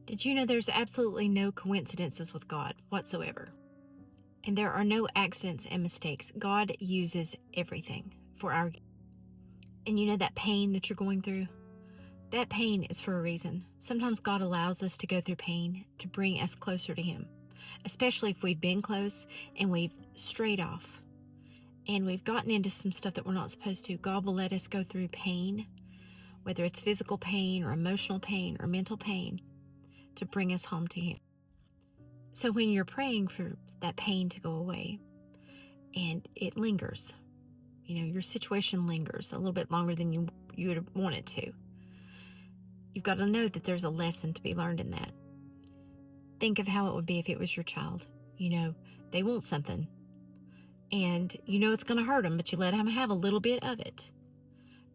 Did you know there's absolutely no coincidences with God whatsoever? And there are no accidents and mistakes. God uses everything for our. And you know that pain that you're going through? That pain is for a reason. Sometimes God allows us to go through pain to bring us closer to Him, especially if we've been close and we've strayed off and we've gotten into some stuff that we're not supposed to. God will let us go through pain, whether it's physical pain or emotional pain or mental pain, to bring us home to Him. So when you're praying for that pain to go away and it lingers, your situation lingers a little bit longer than you would want it to. You've got to know that there's a lesson to be learned in that. Think of how it would be if it was your child. They want something and it's going to hurt them, but you let them have a little bit of it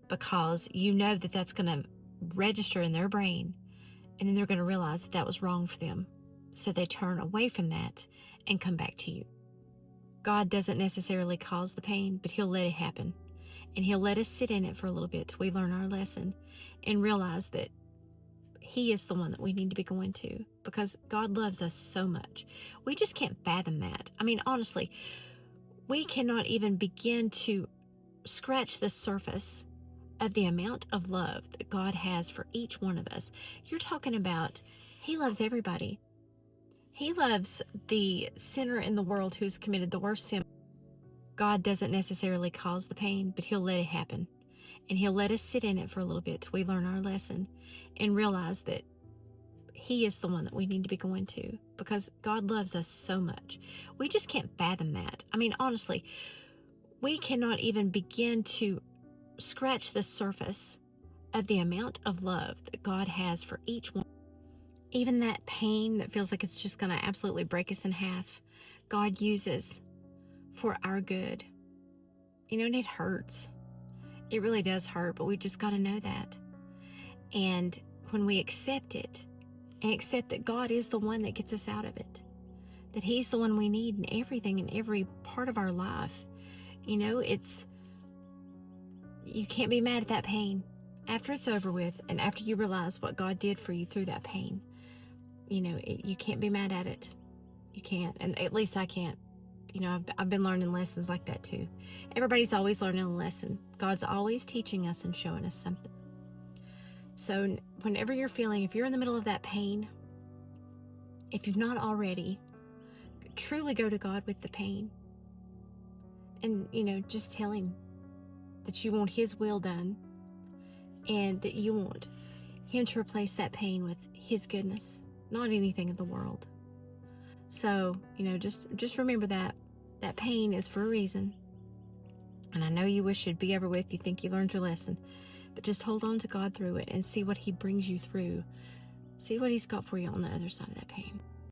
because you know that that's going to register in their brain, and then they're going to realize that that was wrong for them. So they turn away from that and come back to you. God doesn't necessarily cause the pain, but He'll let it happen. And He'll let us sit in it for a little bit till we learn our lesson and realize that He is the one that we need to be going to, because God loves us so much. We just can't fathom that. I mean, honestly, we cannot even begin to scratch the surface of the amount of love that God has for each one of us. You're talking about He loves everybody. He loves the sinner in the world who's committed the worst sin. God doesn't necessarily cause the pain, but He'll let it happen. And He'll let us sit in it for a little bit till we learn our lesson and realize that He is the one that we need to be going to, because God loves us so much. We just can't fathom that. I mean, honestly, we cannot even begin to scratch the surface of the amount of love that God has for each one. Even that pain that feels like it's just going to absolutely break us in half, God uses for our good. And it hurts. It really does hurt, but we just got to know that. And when we accept it and accept that God is the one that gets us out of it, that He's the one we need in everything, in every part of our life, you can't be mad at that pain after it's over with, and after you realize what God did for you through that pain. You can't be mad at it. You can't, and at least I can't. I've been learning lessons like that too. Everybody's always learning a lesson. God's always teaching us and showing us something. So whenever you're feeling, if you're in the middle of that pain, if you've not already, truly go to God with the pain. And, just tell Him that you want His will done, and that you want Him to replace that pain with His goodness, not anything in the world. So, just remember that pain is for a reason. And I know you wish it'd be over with. You think you learned your lesson, but just hold on to God through it and see what He brings you through. See what He's got for you on the other side of that pain.